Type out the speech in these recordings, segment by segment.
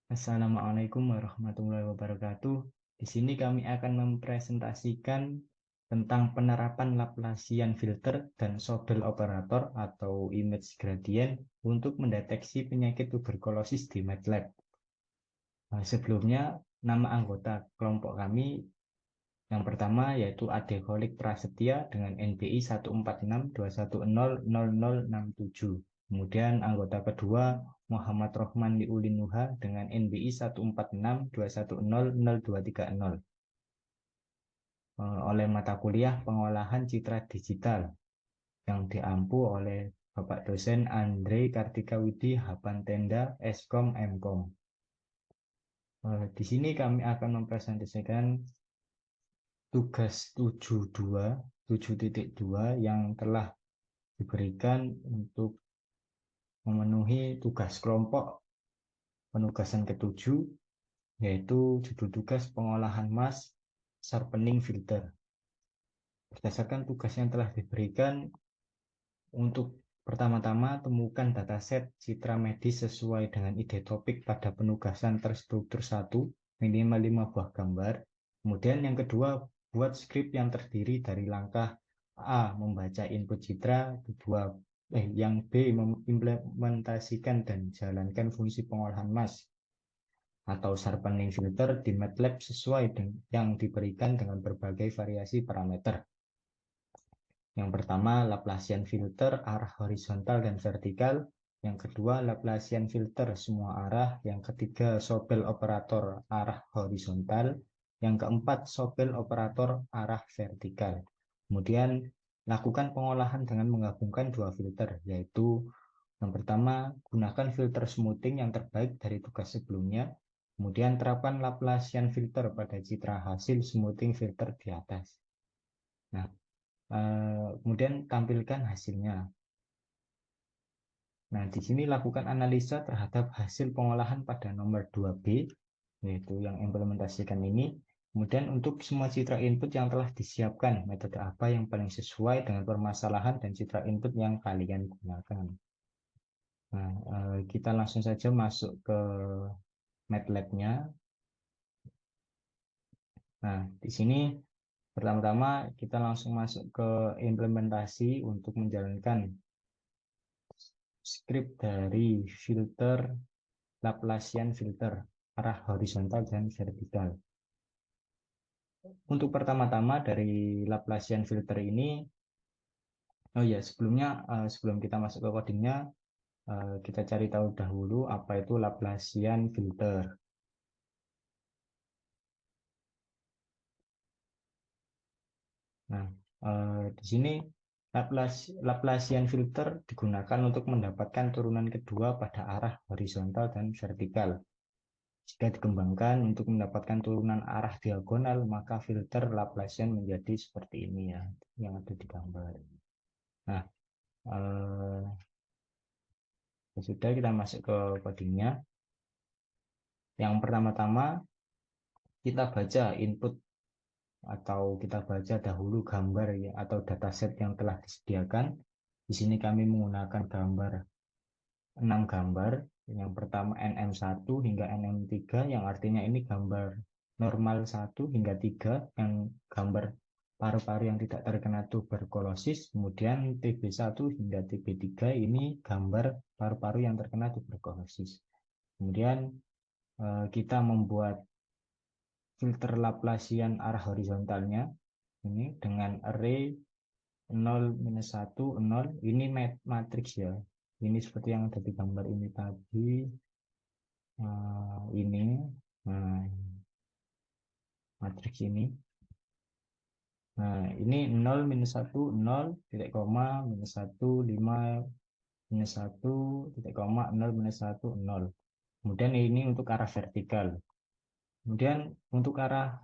Assalamualaikum warahmatullahi wabarakatuh. Di sini kami akan mempresentasikan tentang penerapan Laplacian filter dan Sobel operator atau image gradient untuk mendeteksi penyakit tuberkulosis di MATLAB. Sebelumnya, nama anggota kelompok kami yang pertama yaitu Ade Kholik Prasetya dengan NBI 14621000067. Kemudian anggota kedua Muhammad Rohman Liulinuha dengan NBI 14621000230 oleh mata kuliah pengolahan citra digital yang diampu oleh Bapak dosen Andre Kartikawidi Hapantenda Eskom Mkom. Di sini kami akan mempresentasikan tugas 7.2 yang telah diberikan untuk memenuhi tugas kelompok penugasan ketujuh, yaitu judul tugas pengolahan mass sharpening filter. Berdasarkan tugas yang telah diberikan, untuk pertama-tama temukan dataset citra medis sesuai dengan ide topik pada penugasan terstruktur 1, minimal 5 buah gambar. Kemudian yang kedua, buat skrip yang terdiri dari langkah A. Membaca input citra, yang B. Mengimplementasikan dan jalankan fungsi pengolahan mass atau sharpening filter di MATLAB sesuai yang diberikan dengan berbagai variasi parameter. Yang pertama, Laplacian filter arah horizontal dan vertikal. Yang kedua, Laplacian filter semua arah. Yang ketiga, Sobel operator arah horizontal. Yang keempat, Sobel operator arah vertikal. Kemudian, lakukan pengolahan dengan menggabungkan dua filter, yaitu yang pertama, gunakan filter smoothing yang terbaik dari tugas sebelumnya. Kemudian, terapkan Laplacian filter pada citra hasil smoothing filter di atas. Nah, kemudian tampilkan hasilnya. Nah, di sini lakukan analisa terhadap hasil pengolahan pada nomor 2B, yaitu yang implementasikan ini. Kemudian untuk semua citra input yang telah disiapkan, metode apa yang paling sesuai dengan permasalahan dan citra input yang kalian gunakan. Nah, kita langsung saja masuk ke MATLAB-nya. Nah, di sini pertama-tama kita langsung masuk ke implementasi untuk menjalankan skrip dari filter Laplacian filter arah horizontal dan vertikal. Untuk pertama-tama dari Laplacian filter ini, oh ya sebelumnya sebelum kita masuk ke codingnya, kita cari tahu dahulu apa itu Laplacian filter. Nah, di sini Laplacian filter digunakan untuk mendapatkan turunan kedua pada arah horizontal dan vertikal. Jika dikembangkan untuk mendapatkan turunan arah diagonal, maka filter Laplacian menjadi seperti ini ya, yang ada di gambar. Nah, sudah kita masuk ke codingnya. Yang pertama-tama kita baca input atau kita baca dahulu gambar ya, atau dataset yang telah disediakan. Di sini kami menggunakan gambar 6 gambar. Yang pertama NM1 hingga NM3, yang artinya ini gambar normal 1 hingga 3, yang gambar paru-paru yang tidak terkena tuberkulosis. Kemudian TB1 hingga TB3 ini gambar paru-paru yang terkena tuberkulosis. Kemudian kita membuat filter Laplacian arah horizontalnya ini dengan array 0, minus 1, 0. Ini matriks ya. Ini seperti yang ada di gambar ini tadi. Ini matriks ini. Nah, ini 0, minus 1, 0, titik koma, minus 1, 5, minus 1, titik koma, 0, minus 1, 0. Kemudian ini untuk arah vertikal. Kemudian untuk arah,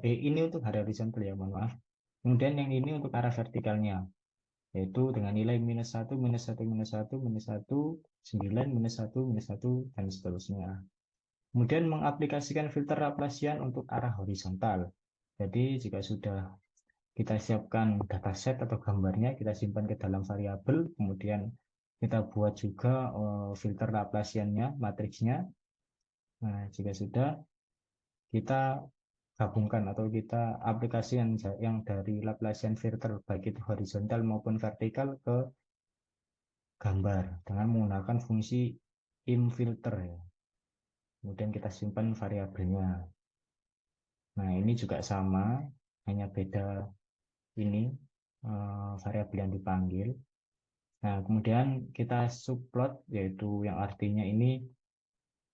ini untuk arah horizontal ya, mohon maaf. Kemudian yang ini untuk arah vertikalnya, yaitu dengan nilai minus 1, minus 1, minus 1, minus 1, 9, minus 1, minus 1, dan seterusnya. Kemudian mengaplikasikan filter Laplacian untuk arah horizontal. Jadi jika sudah kita siapkan dataset atau gambarnya, kita simpan ke dalam variabel, kemudian kita buat juga filter Laplaciannya, matriksnya. Nah, jika sudah, kita gabungkan atau kita aplikasikan yang dari Laplacian filter baik itu horizontal maupun vertikal ke gambar dengan menggunakan fungsi imfilter ya. Kemudian kita simpan variabelnya. Nah, ini juga sama, hanya beda ini variabel yang dipanggil. Nah, kemudian kita subplot, yaitu yang artinya ini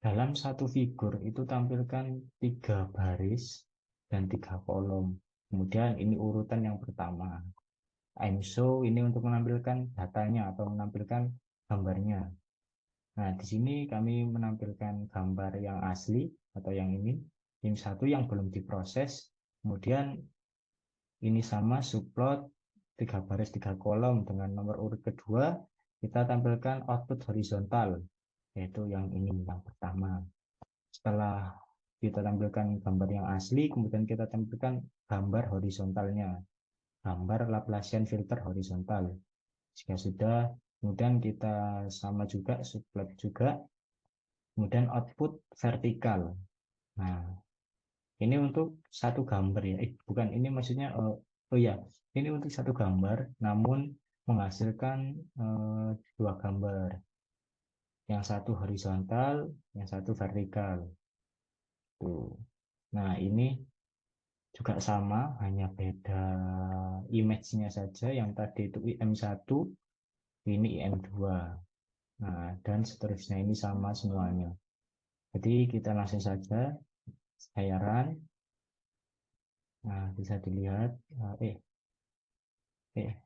dalam satu figur itu tampilkan 3 baris dan 3 kolom. Kemudian ini urutan yang pertama. I'm show ini untuk menampilkan datanya atau menampilkan gambarnya. Nah, di sini kami menampilkan gambar yang asli atau yang ini satu yang belum diproses. Kemudian ini sama subplot 3 baris 3 kolom dengan nomor urut kedua kita tampilkan output horizontal yaitu yang ini yang pertama. Setelah kita tampilkan gambar yang asli, kemudian kita tampilkan gambar horizontalnya, gambar Laplacian filter horizontal. Jika sudah, kemudian kita sama juga subplot juga, kemudian output vertikal. Nah, ini untuk satu gambar ya. Bukan, ini maksudnya oh ya, ini untuk satu gambar namun menghasilkan 2 gambar. Yang satu horizontal, yang satu vertikal. Tuh. Nah, ini juga sama, hanya beda image-nya saja. Yang tadi itu IM1, ini IM2. Nah, dan seterusnya ini sama semuanya. Jadi kita langsung saja saya run. Nah, bisa dilihat. Eh, eh,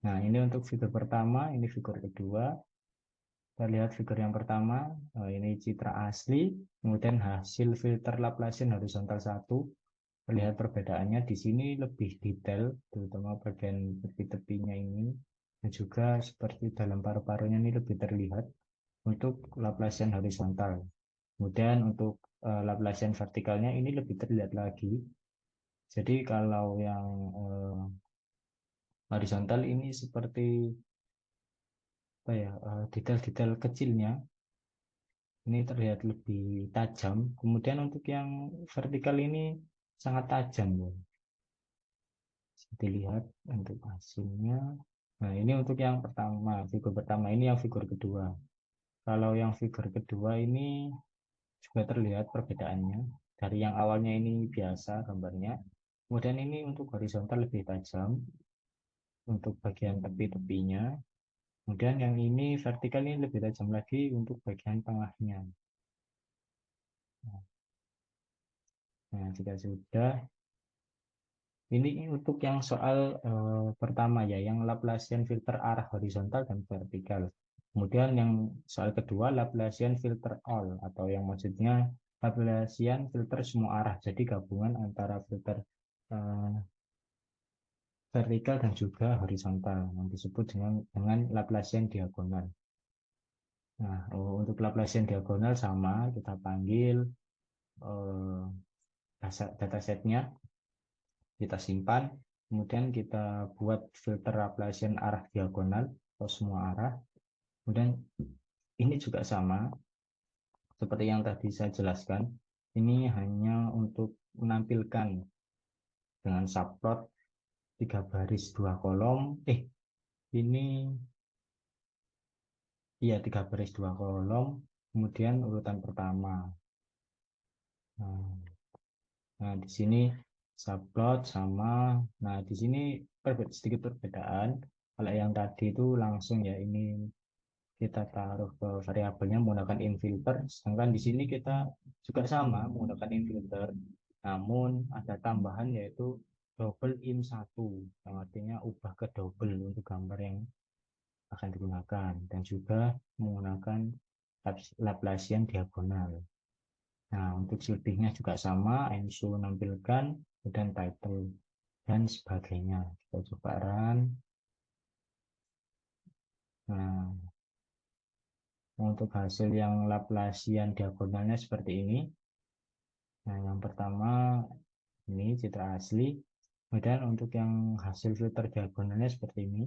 Nah, ini untuk figur pertama, ini figur kedua. Kita lihat figur yang pertama, ini citra asli, kemudian hasil filter Laplacian horizontal 1. Terlihat perbedaannya di sini lebih detail, terutama bagian tepi-tepinya ini, dan juga seperti dalam paru-parunya ini lebih terlihat untuk Laplacian horizontal. Kemudian untuk Laplacian vertikalnya ini lebih terlihat lagi. Jadi kalau yang horizontal ini seperti apa ya, detail-detail kecilnya ini terlihat lebih tajam. Kemudian untuk yang vertikal ini sangat tajam ya. Bisa dilihat untuk hasilnya. Nah, ini untuk yang pertama, figur pertama, ini yang figur kedua. Kalau yang figur kedua ini juga terlihat perbedaannya. Dari yang awalnya ini biasa gambarnya, kemudian ini untuk horizontal lebih tajam untuk bagian tepi-tepinya. Kemudian yang ini vertikal ini lebih tajam lagi untuk bagian tengahnya. Nah, jika sudah, ini untuk yang soal pertama ya, yang Laplacian filter arah horizontal dan vertikal. Kemudian yang soal kedua Laplacian filter all atau yang maksudnya Laplacian filter semua arah. Jadi gabungan antara filter eh, vertikal dan juga horizontal yang disebut dengan Laplacian diagonal. Nah, untuk Laplacian diagonal sama kita panggil eh, datasetnya, kita simpan, kemudian kita buat filter Laplacian arah diagonal atau semua arah. Kemudian ini juga sama seperti yang tadi saya jelaskan. Ini hanya untuk menampilkan dengan subplot 3 baris 2 kolom. Ini iya 3 baris 2 kolom. Kemudian urutan pertama. Nah, nah, di sini subplot sama. Nah, di sini sedikit perbedaan. Kalau yang tadi itu langsung ya, ini kita taruh ke variabelnya menggunakan infilter, sedangkan di sini kita juga sama menggunakan infilter, namun ada tambahan yaitu double im1 yang artinya ubah ke double untuk gambar yang akan digunakan, dan juga menggunakan Laplacian diagonal. Nah, untuk selebihnya juga sama, IMSU menampilkan dan title dan sebagainya. Kita coba run. Nah, untuk hasil yang Laplacian diagonalnya seperti ini. Nah, yang pertama ini citra asli. Kemudian untuk yang hasil filter diagonalnya seperti ini.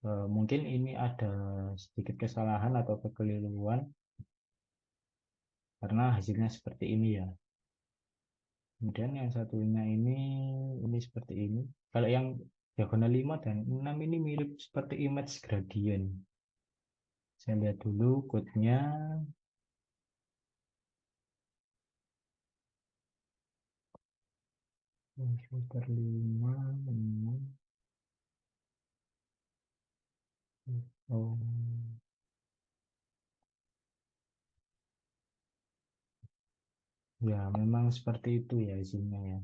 Mungkin ini ada sedikit kesalahan atau kekeliruan karena hasilnya seperti ini ya. Kemudian yang satunya ini seperti ini. Kalau yang diagonal 5 dan 6 ini mirip seperti image gradient. Saya lihat dulu code-nya. Filter 5, 6. Oh, ya memang seperti itu ya isinya ya.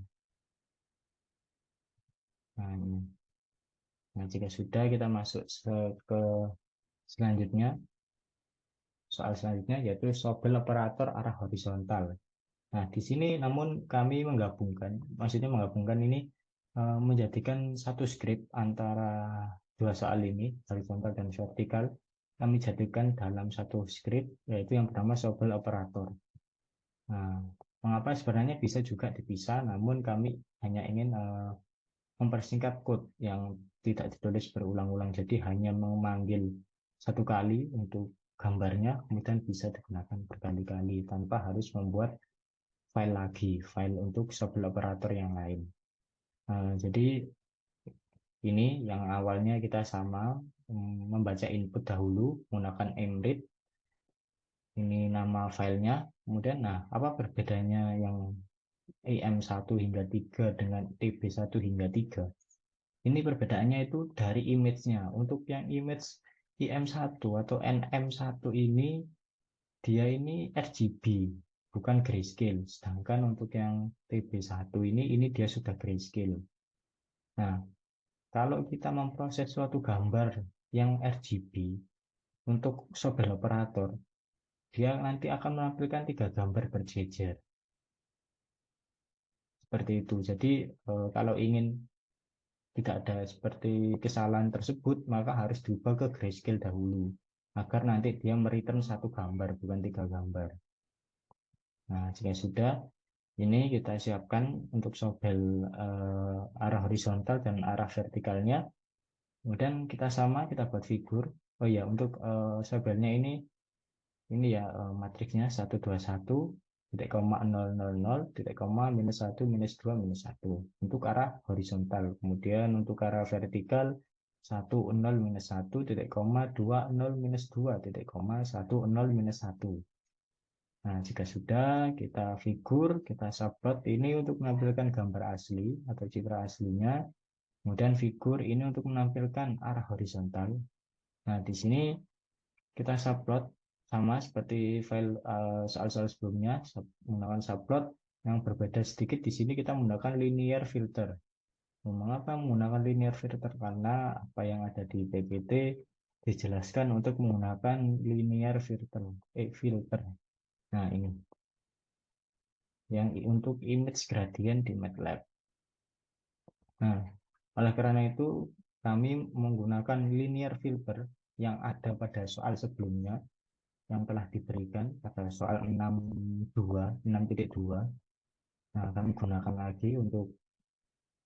Nah, ini. Nah, jika sudah kita masuk ke selanjutnya, soal selanjutnya yaitu sobel operator arah horizontal. Nah, di sini namun kami menggabungkan, maksudnya menggabungkan ini menjadikan satu script antara dua soal ini, horizontal dan vertikal. Kami jadikan dalam satu script, yaitu yang pertama sobel operator. Nah, mengapa sebenarnya bisa juga dipisah, namun kami hanya ingin mempersingkat code yang tidak ditulis berulang-ulang. Jadi hanya memanggil satu kali untuk gambarnya, kemudian bisa digunakan berkali-kali tanpa harus membuat file lagi, file untuk sobel operator yang lain. Jadi ini yang awalnya kita sama membaca input dahulu menggunakan mread, ini nama filenya, kemudian nah apa perbedaannya yang IM1 hingga 3 dengan TB1 hingga 3? Ini perbedaannya itu dari image-nya. Untuk yang image IM1 atau NM1 ini dia ini RGB, bukan grayscale. Sedangkan untuk yang TB1 ini dia sudah grayscale. Nah, kalau kita memproses suatu gambar yang RGB untuk sobel operator, dia nanti akan menampilkan tiga gambar berjejer. Seperti itu. Jadi kalau ingin tidak ada seperti kesalahan tersebut, maka harus diubah ke grayscale dahulu agar nanti dia mereturn satu gambar, bukan tiga gambar. Nah, jika sudah, ini kita siapkan untuk sobel arah horizontal dan arah vertikalnya. Kemudian kita kita buat figur. Oh ya, untuk sobelnya ini ya matriksnya 121 titik koma 000 titik koma minus 1 minus 2 minus 1 untuk arah horizontal. Kemudian untuk arah vertikal 10 minus 1 titik koma 20 minus 2 titik koma 10 minus 1. Nah, jika sudah kita figur, kita subplot ini untuk menampilkan gambar asli atau citra aslinya. Kemudian figur ini untuk menampilkan arah horizontal. Nah, di sini kita subplot sama seperti file soal-soal sebelumnya, menggunakan subplot. Yang berbeda sedikit di sini kita menggunakan linear filter. Mengapa menggunakan linear filter? Karena apa yang ada di PPT dijelaskan untuk menggunakan linear filter. Filter. Nah, ini yang untuk image gradient di MATLAB. Nah, oleh karena itu kami menggunakan linear filter yang ada pada soal sebelumnya yang telah diberikan pada soal 6.2, 6.2. Nah, kami gunakan lagi untuk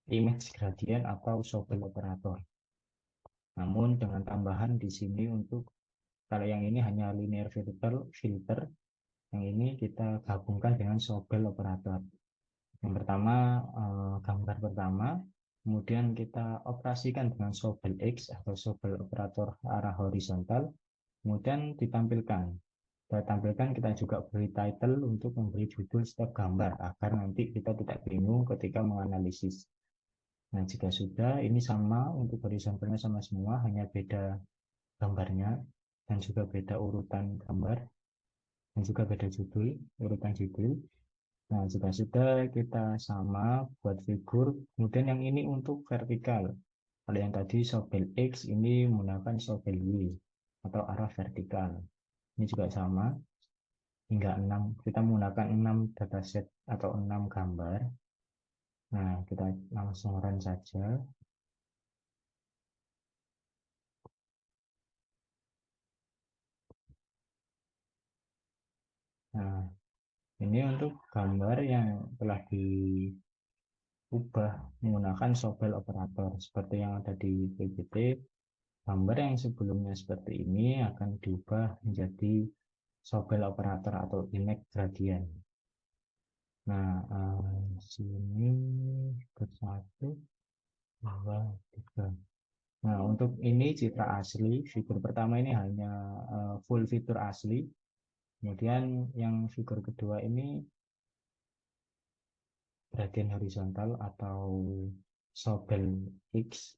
image gradient atau Sobel operator. Namun dengan tambahan di sini untuk kalau yang ini hanya linear filter, yang ini kita gabungkan dengan Sobel operator. Yang pertama gambar pertama, kemudian kita operasikan dengan Sobel X atau Sobel operator arah horizontal, kemudian ditampilkan. Kita juga beri title untuk memberi judul setiap gambar agar nanti kita tidak bingung ketika menganalisis. Nah, jika sudah ini sama untuk horizontalnya sama semua, hanya beda gambarnya dan juga beda urutan gambar dan juga beda judul, urutan judul. Nah, jika sudah kita sama buat figur, kemudian yang ini untuk vertikal. Kalau yang tadi sobel X ini menggunakan sobel Y atau arah vertikal. Ini juga sama, hingga 6. Kita menggunakan 6 dataset atau 6 gambar. Nah, kita langsung run saja. Nah, ini untuk gambar yang telah diubah menggunakan Sobel operator seperti yang ada di PPT. gambar yang sebelumnya seperti ini akan diubah menjadi Sobel operator atau image gradient. Nah, sini ke-1, 2, 3. Nah, untuk ini citra asli, fitur pertama ini hanya full fitur asli. Kemudian yang fitur kedua ini gradient horizontal atau Sobel X.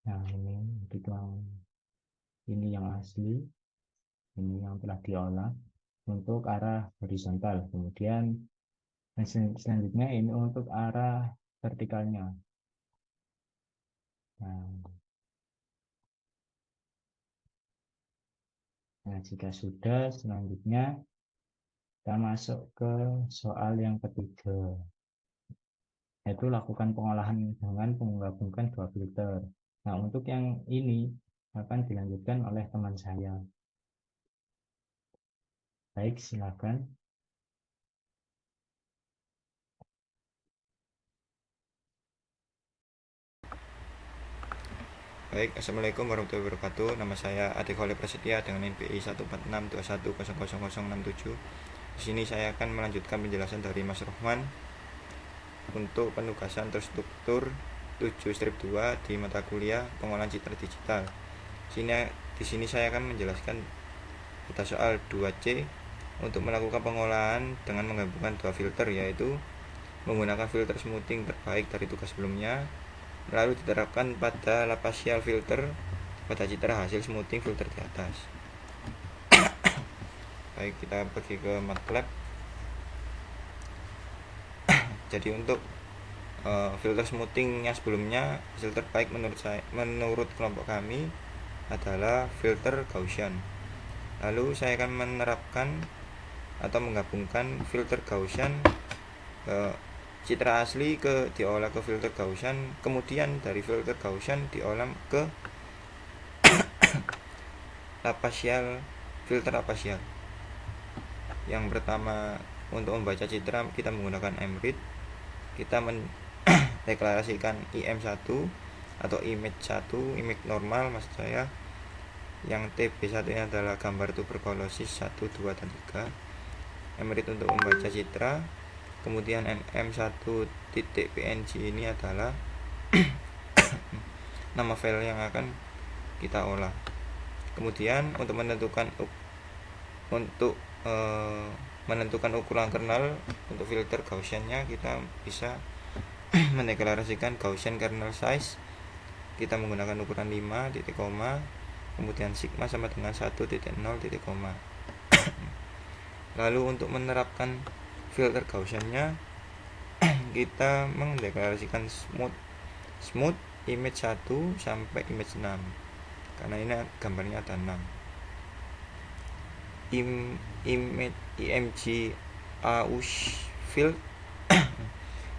Nah, ini yang asli, ini yang telah diolah untuk arah horizontal. Kemudian selanjutnya ini untuk arah vertikalnya. Nah, jika sudah, selanjutnya kita masuk ke soal yang ketiga, yaitu lakukan pengolahan dengan menggabungkan dua filter. Nah, untuk yang ini akan dilanjutkan oleh teman saya. Baik, silakan. Baik, Assalamualaikum warahmatullahi wabarakatuh. Nama saya Adi Kholi Prasetya dengan NPI 146210067. Di sini saya akan melanjutkan penjelasan dari Mas Rohman untuk penugasan terstruktur 7-2 di mata kuliah pengolahan citra digital. Di sini saya akan menjelaskan pada soal 2C untuk melakukan pengolahan dengan menggabungkan dua filter, yaitu menggunakan filter smoothing terbaik dari tugas sebelumnya, lalu diterapkan pada lapasial filter pada citra hasil smoothing filter di atas. Baik, kita pergi ke MATLAB. Jadi untuk filter smoothing yang sebelumnya, hasil terbaik menurut kelompok kami adalah filter Gaussian. Lalu saya akan menerapkan atau menggabungkan filter Gaussian citra asli diolah ke filter Gaussian, kemudian dari filter Gaussian diolah ke filter lapasial. Yang pertama, untuk membaca citra kita menggunakan mRead. Kita mendeklarasikan IM1 atau image 1, image normal maksud saya. Yang TB1 ini adalah gambar tuberkulosis 1, 2, dan 3. mRead untuk membaca citra. Kemudian mm1.png ini adalah nama file yang akan kita olah. Kemudian untuk menentukan ukuran kernel untuk filter Gaussian-nya, kita bisa mendeklarasikan Gaussian kernel size. Kita menggunakan ukuran 5 titik koma, kemudian sigma sama dengan 1.0 titik koma. Lalu untuk menerapkan filter Gaussian-nya, kita mendeklarasikan smooth image 1 sampai image 6, karena ini gambarnya ada 6. img aus field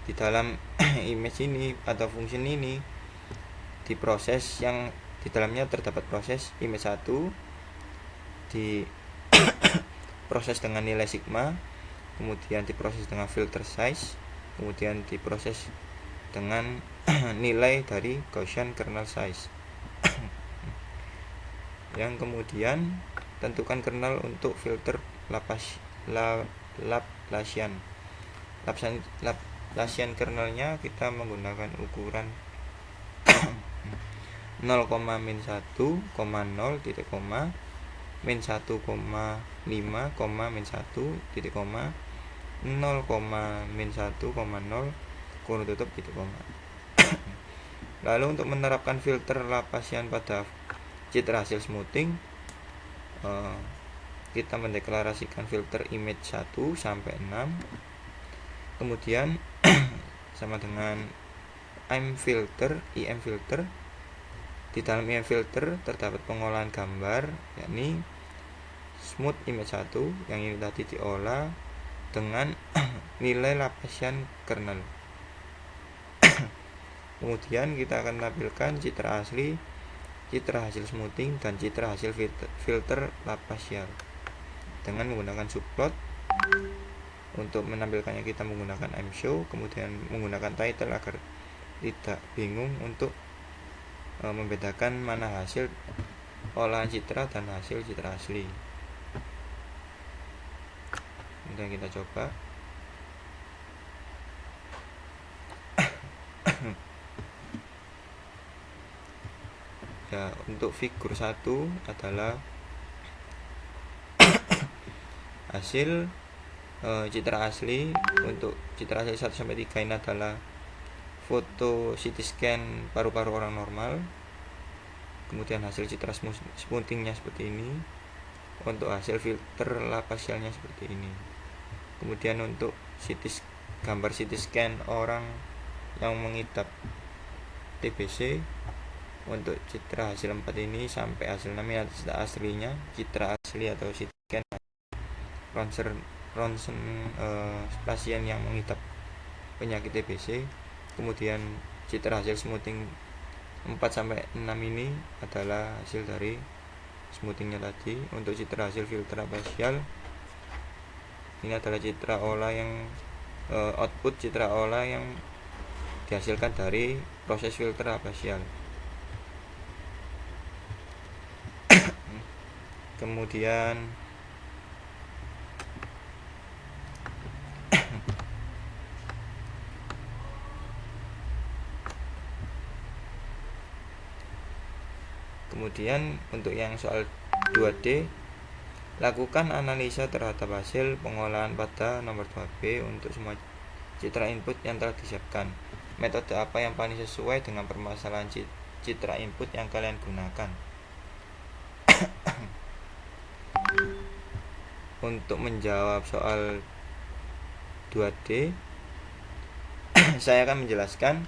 di dalam image ini atau function ini diproses, yang di dalamnya terdapat proses image 1 di proses dengan nilai sigma, kemudian diproses dengan filter size, kemudian diproses dengan nilai dari Gaussian kernel size. Yang kemudian tentukan kernel untuk filter Laplacian. Laplacian kernelnya kita menggunakan ukuran 0, min 1, 0 titik koma, min 1, 5, min 1 titik koma, 0, min 1, 0 kurung tutup titik koma. Lalu untuk menerapkan filter Laplacian pada citra hasil smoothing, kita mendeklarasikan filter image 1 sampai 6, kemudian sama dengan im filter. Di dalam im filter terdapat pengolahan gambar, yakni smooth image 1 yang ini tadi diolah dengan nilai Laplacian kernel. Kemudian kita akan tampilkan citra asli, citra hasil smoothing, dan citra hasil filter Laplacian dengan menggunakan subplot. Untuk menampilkannya kita menggunakan mshow, kemudian menggunakan title agar tidak bingung untuk membedakan mana hasil olahan citra dan hasil citra asli. Kemudian kita coba. Ya, untuk figur 1 adalah hasil citra asli. Untuk citra asli 1 sampai 3 ini adalah foto CT scan paru-paru orang normal. Kemudian hasil citra smoothingnya seperti ini. Untuk hasil filter lapasialnya seperti ini. Kemudian untuk gambar CT scan orang yang mengidap TBC, untuk citra hasil 4 ini sampai hasil 6 ini citra aslinya, citra asli atau CT scan ronsen pasien yang mengidap penyakit TBC. Kemudian citra hasil smoothing 4 sampai 6 ini adalah hasil dari smoothingnya tadi. Untuk citra hasil filter lapasial ini adalah citra olah yang output citra olah yang dihasilkan dari proses filter lapasial. Kemudian untuk yang soal 2D, lakukan analisa terhadap hasil pengolahan pada nomor 2B untuk semua citra input yang telah disiapkan. Metode apa yang paling sesuai dengan permasalahan citra input yang kalian gunakan? Untuk menjawab soal 2D, saya akan menjelaskan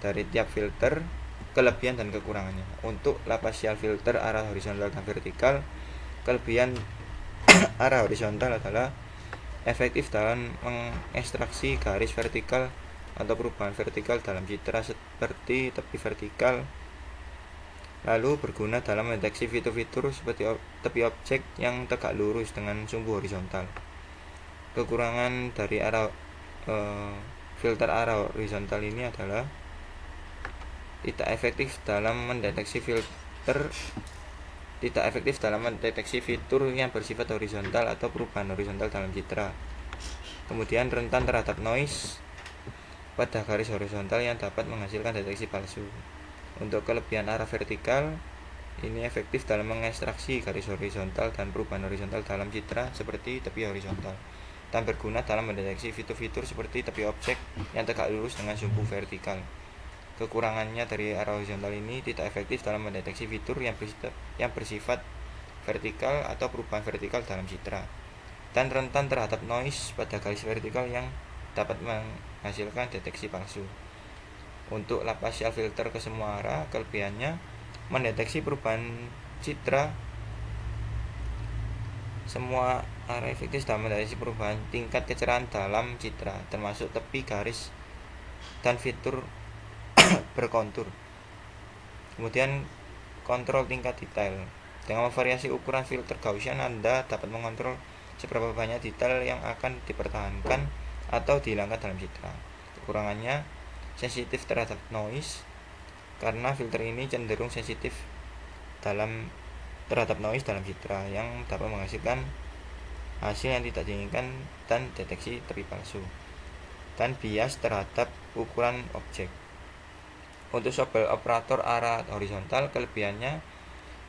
dari tiap filter kelebihan dan kekurangannya. Untuk lapasial filter arah horizontal dan vertikal, kelebihan arah horizontal adalah efektif dalam mengekstraksi garis vertikal atau perubahan vertikal dalam citra seperti tepi vertikal, lalu berguna dalam mendeteksi fitur-fitur seperti tepi objek yang tegak lurus dengan sumbu horizontal. Kekurangan dari filter arah horizontal ini adalah tidak efektif dalam mendeteksi fitur yang bersifat horizontal atau perubahan horizontal dalam citra. Kemudian rentan terhadap noise pada garis horizontal yang dapat menghasilkan deteksi palsu. Untuk kelebihan arah vertikal, ini efektif dalam mengekstraksi garis horizontal dan perubahan horizontal dalam citra seperti tepi horizontal, dan berguna dalam mendeteksi fitur-fitur seperti tepi objek yang tegak lurus dengan sumbu vertikal. Kekurangannya dari arah horizontal ini tidak efektif dalam mendeteksi fitur yang bersifat vertikal atau perubahan vertikal dalam citra, dan rentan terhadap noise pada garis vertikal yang dapat menghasilkan deteksi palsu. Untuk lapasial filter ke semua arah, kelebihannya mendeteksi perubahan citra semua arah, efektif dalam mendeteksi perubahan tingkat kecerahan dalam citra, termasuk tepi, garis, dan fitur berkontur. Kemudian kontrol tingkat detail. Dengan memvariasi ukuran filter Gaussian, Anda dapat mengontrol seberapa banyak detail yang akan dipertahankan atau dihilangkan dalam citra. Kekurangannya sensitif terhadap noise, karena filter ini cenderung sensitif terhadap noise dalam citra yang dapat menghasilkan hasil yang tidak diinginkan dan deteksi tepi palsu. Dan bias terhadap ukuran objek. Untuk sobel operator arah horizontal, kelebihannya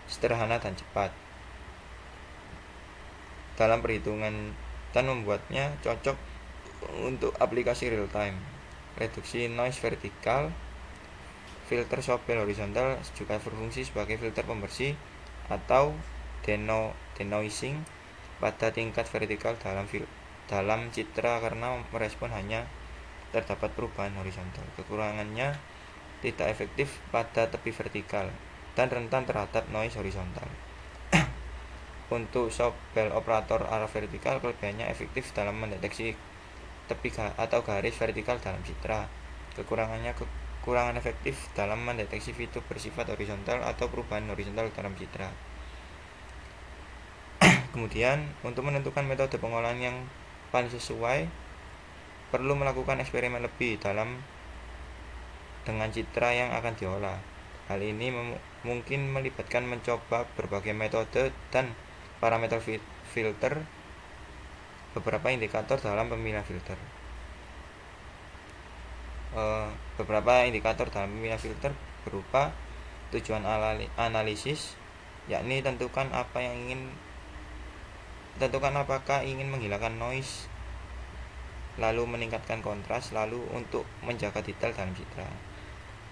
sederhana dan cepat dalam perhitungan dan membuatnya cocok untuk aplikasi real time. Reduksi noise vertikal. Filter sobel horizontal juga berfungsi sebagai filter pembersih atau denoising pada tingkat vertikal dalam citra, karena merespon hanya terdapat perubahan horizontal. Kekurangannya tidak efektif pada tepi vertikal dan rentan terhadap noise horizontal. Untuk sobel operator arah vertikal, kelebihannya efektif dalam mendeteksi tepi atau garis vertikal dalam citra. Kekurangannya kekurangan efektif dalam mendeteksi fitur bersifat horizontal atau perubahan horizontal dalam citra. Kemudian, untuk menentukan metode pengolahan yang paling sesuai, perlu melakukan eksperimen lebih dalam dengan citra yang akan diolah. Hal ini mungkin melibatkan mencoba berbagai metode dan parameter filter, beberapa indikator dalam pemilihan filter. Beberapa indikator dalam pemilihan filter berupa tujuan analisis, yakni tentukan apakah ingin menghilangkan noise, lalu meningkatkan kontras, lalu untuk menjaga detail dalam citra.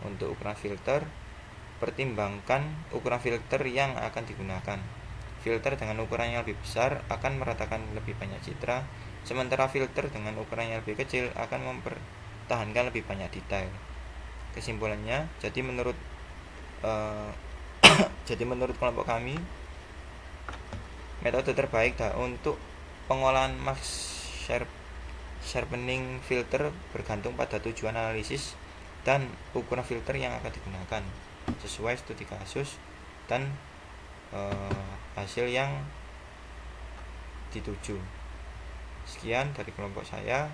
Untuk ukuran filter, pertimbangkan ukuran filter yang akan digunakan. Filter dengan ukuran yang lebih besar akan meratakan lebih banyak citra, sementara filter dengan ukuran yang lebih kecil akan mempertahankan lebih banyak detail. Kesimpulannya, jadi menurut kelompok kami, metode terbaik untuk pengolahan mask sharpening filter bergantung pada tujuan analisis dan ukuran filter yang akan digunakan sesuai studi kasus dan hasil yang dituju. Sekian dari kelompok saya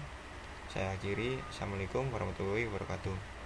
akhiri. Assalamualaikum warahmatullahi wabarakatuh.